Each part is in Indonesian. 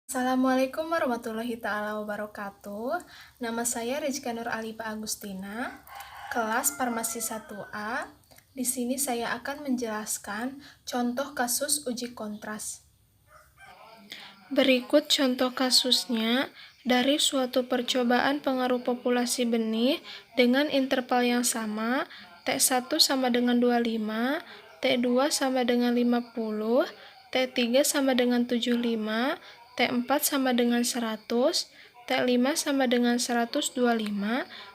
Assalamualaikum warahmatullahi ta'ala wabarakatuh. Nama saya Rizka Nur Alifa Agustina, kelas Farmasi 1A. Di sini saya akan menjelaskan contoh kasus uji kontras. Berikut contoh kasusnya dari suatu percobaan pengaruh populasi benih dengan interval yang sama, T1 sama dengan 25, T2 sama dengan 50, T3 sama dengan 75, T4 sama dengan 100, T5 sama dengan 125,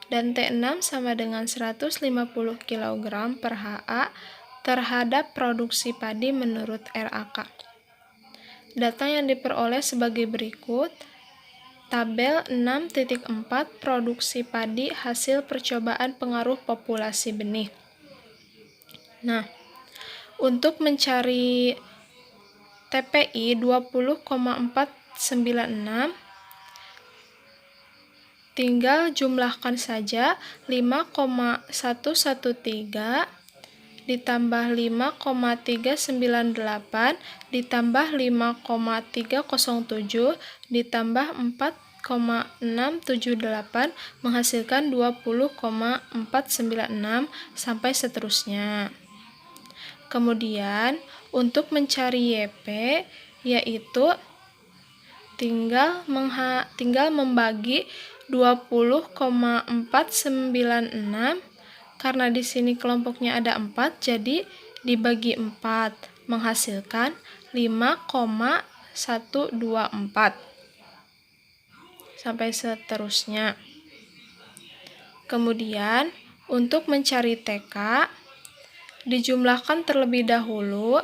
dan T6 sama dengan 150 kg per HA terhadap produksi padi menurut RAK. Data yang diperoleh sebagai berikut. Tabel 6.4 produksi padi hasil percobaan pengaruh populasi benih. Nah, untuk mencari TPI 20,496 tinggal jumlahkan saja 5,113 ditambah 5,398 ditambah 5,307 ditambah 4,678 menghasilkan 20,496 sampai seterusnya. Kemudian untuk mencari YP yaitu tinggal membagi 20,496 karena di sini kelompoknya ada 4, jadi dibagi 4 menghasilkan 5,124 sampai seterusnya. Kemudian untuk mencari TK dijumlahkan terlebih dahulu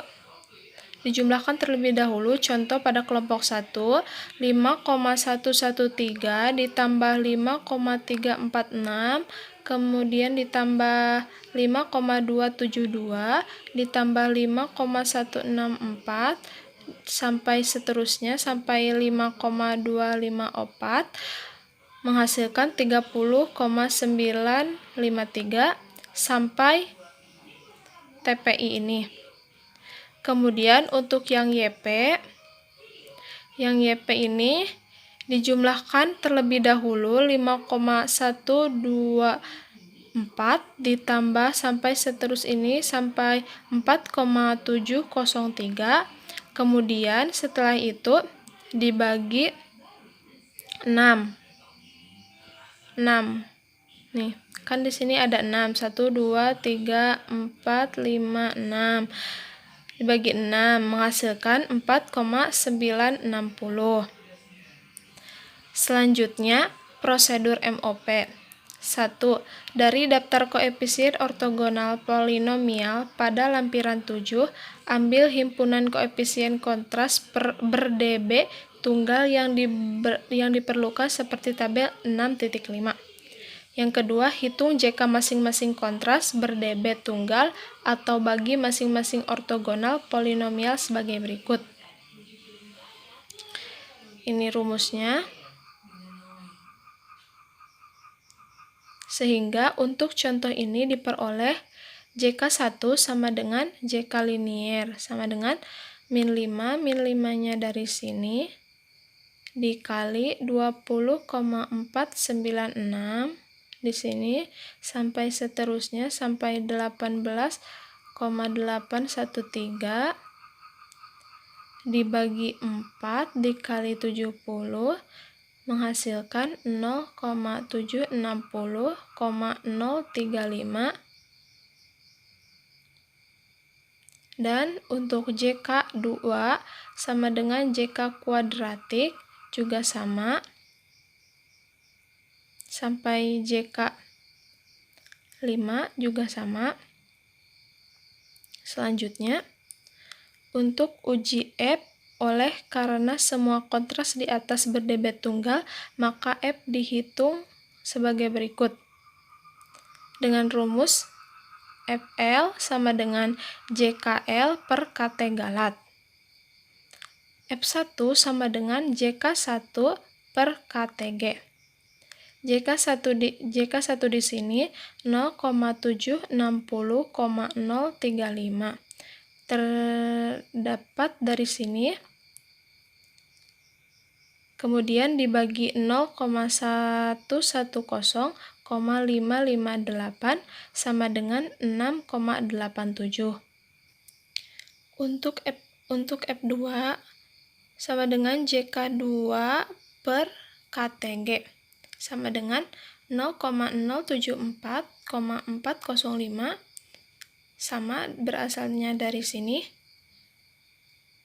contoh pada kelompok 1 5,113 ditambah 5,346 kemudian ditambah 5,272 ditambah 5,164 sampai seterusnya sampai 5,254 menghasilkan 30,953 sampai TPI ini. Kemudian untuk yang YP ini dijumlahkan terlebih dahulu 5,124 ditambah sampai seterus ini sampai 4,703. Kemudian setelah itu dibagi 6. Nih, kan di sini ada 6. 1 2 3 4 5 6. Dibagi 6 menghasilkan 4,960. Selanjutnya, prosedur MOP. 1. Dari daftar koefisien ortogonal polinomial pada lampiran 7, ambil himpunan koefisien kontras ber-dB tunggal yang diperlukan seperti tabel 6.5. Yang kedua, hitung JK masing-masing kontras ber-dB tunggal atau bagi masing-masing ortogonal polinomial sebagai berikut. Ini rumusnya. Sehingga untuk contoh ini diperoleh JK1 sama dengan JK linier, sama dengan min 5, min 5-nya dari sini, dikali 20,496 di sini sampai seterusnya sampai 18,813 dibagi 4 dikali 70 menghasilkan 0,760,035 dan untuk JK2 sama dengan JK kuadratik juga sama sampai JK5 juga sama. Selanjutnya, untuk uji F oleh karena semua kontras di atas ber-dB tunggal, maka F dihitung sebagai berikut. Dengan rumus FL sama dengan JKL per KT galat. F1 sama dengan JK1 per KTG. JK1 di sini 0,760,035. Terdapat dari sini Kemudian dibagi 0,110,558 sama dengan 6,87. Untuk F2 sama dengan JK2 per KTG sama dengan 0,074,405 sama berasalnya dari sini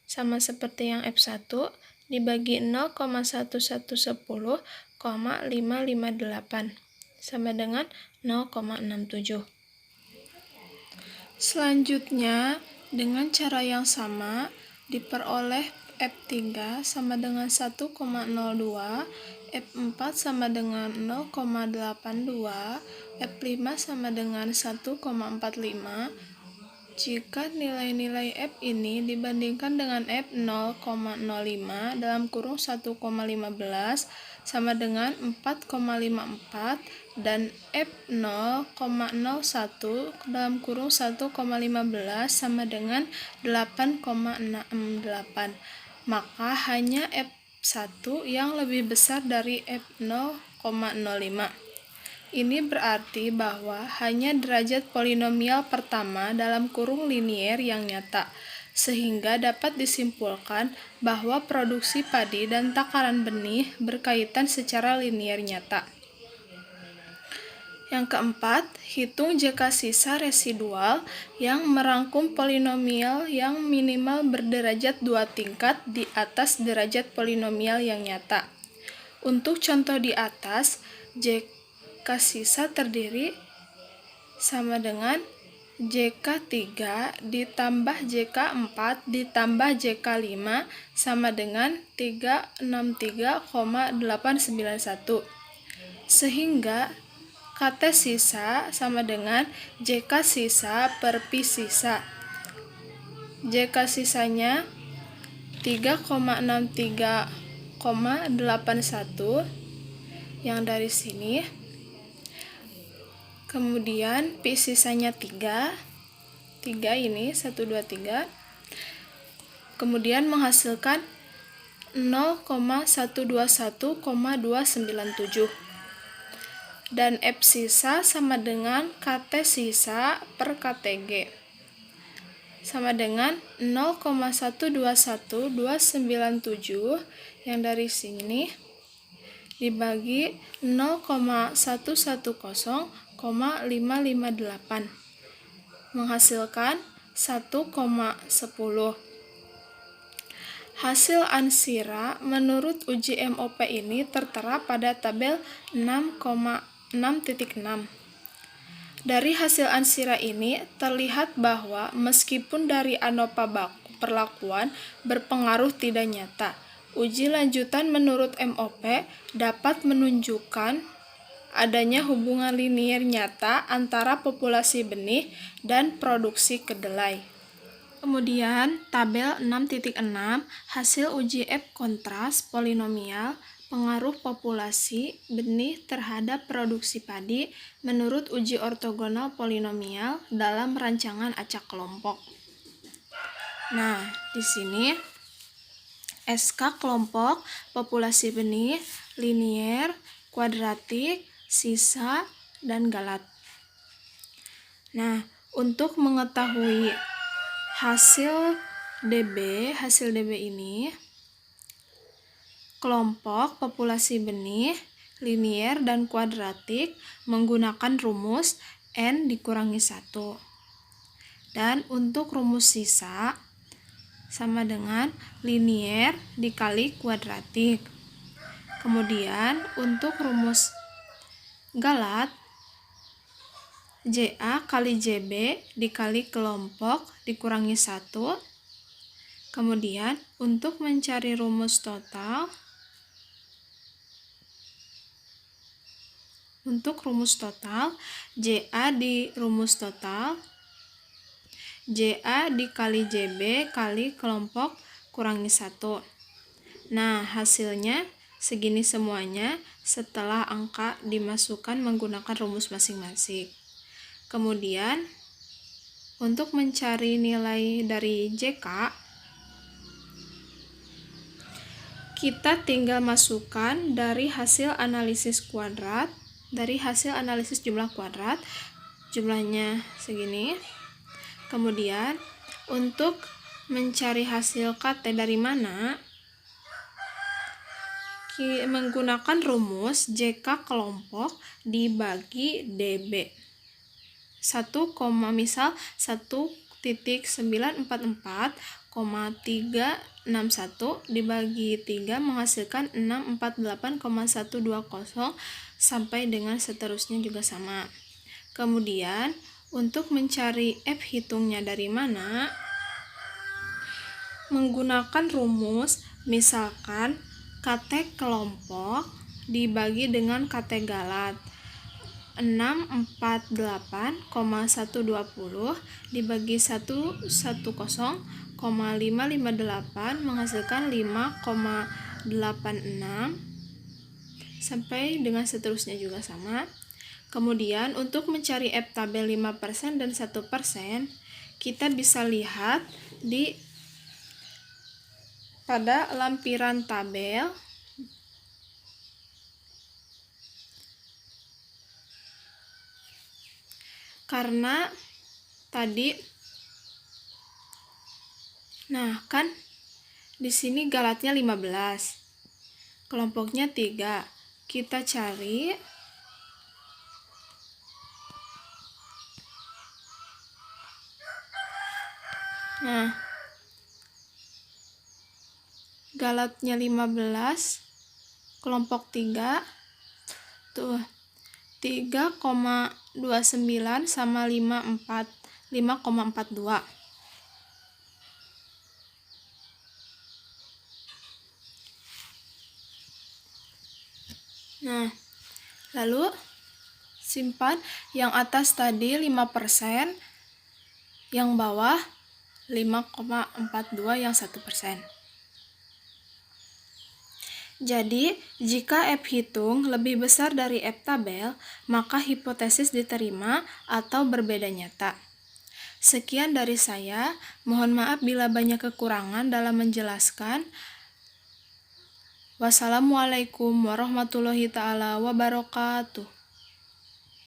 sama seperti yang F1 dibagi 0,1110,558 sama dengan 0,67. Selanjutnya dengan cara yang sama diperoleh F3 sama dengan 1,02, F4 sama dengan 0,82, F5 sama dengan 1,45. Jika nilai-nilai F ini dibandingkan dengan F 0,05 dalam kurung 1,15 sama dengan 4,54 dan F 0,01 dalam kurung 1,15 sama dengan 8,68, maka hanya F1 yang lebih besar dari F 0,05. Ini berarti bahwa hanya derajat polinomial pertama dalam kurung linier yang nyata, sehingga dapat disimpulkan bahwa produksi padi dan takaran benih berkaitan secara linier nyata. Yang keempat, hitung JK sisa residual yang merangkum polinomial yang minimal berderajat 2 tingkat di atas derajat polinomial yang nyata. Untuk contoh di atas, JK sisa terdiri sama dengan JK3 ditambah JK4 ditambah JK5 sama dengan 363,891. Sehingga KT sisa sama dengan JK sisa per Pi sisa. JK sisanya 3,63,81 yang dari sini. Kemudian Pi sisanya 3 ini 1, 2, 3. Kemudian menghasilkan 0,121,297. Dan F sisa sama dengan KT sisa per KTG sama dengan 0,121,297 yang dari sini dibagi 0,110,558 menghasilkan 1,10. Hasil ansira menurut uji MOP ini tertera pada tabel 6,6.6. Dari hasil ansira ini terlihat bahwa meskipun dari ANOVA perlakuan berpengaruh tidak nyata, uji lanjutan menurut MOP dapat menunjukkan adanya hubungan linier nyata antara populasi benih dan produksi kedelai. Kemudian, tabel 6.6 hasil uji F kontras polinomial pengaruh populasi benih terhadap produksi padi menurut uji ortogonal polinomial dalam rancangan acak kelompok. Nah, di sini SK kelompok populasi benih, linier, kuadratik, sisa, dan galat. Nah, untuk mengetahui hasil DB ini, kelompok populasi benih, linier, dan kuadratik menggunakan rumus N dikurangi 1. Dan untuk rumus sisa sama dengan linier dikali kuadratik. Kemudian untuk rumus galat, JA kali JB dikali kelompok dikurangi 1. Kemudian untuk mencari rumus total, JA di rumus total, JA dikali JB kali kelompok kurangi 1. Nah, hasilnya segini semuanya setelah angka dimasukkan menggunakan rumus masing-masing. Kemudian, untuk mencari nilai dari JK, kita tinggal masukkan dari hasil analisis jumlah kuadrat, jumlahnya segini. Kemudian untuk mencari hasil KT dari mana, menggunakan rumus JK kelompok dibagi DB. Misal 1,944,361 dibagi 3 menghasilkan 648,120 sampai dengan seterusnya juga sama. Kemudian untuk mencari F hitungnya dari mana, menggunakan rumus misalkan KT kelompok dibagi dengan KT galat. 648,120 dibagi 110,558 menghasilkan 5,86 sampai dengan seterusnya juga sama. Kemudian untuk mencari F tabel 5% dan 1%, kita bisa lihat pada lampiran tabel. Karena tadi, kan di sini galatnya 15, kelompoknya 3. Kita cari galatnya 15, kelompok 3, tuh 3,29 sama 5,42. Lalu simpan yang atas tadi 5%, yang bawah 5,42 yang 1%. Jadi, jika F hitung lebih besar dari F tabel, maka hipotesis diterima atau berbeda nyata. Sekian dari saya, mohon maaf bila banyak kekurangan dalam menjelaskan. Wassalamualaikum warahmatullahi wabarakatuh.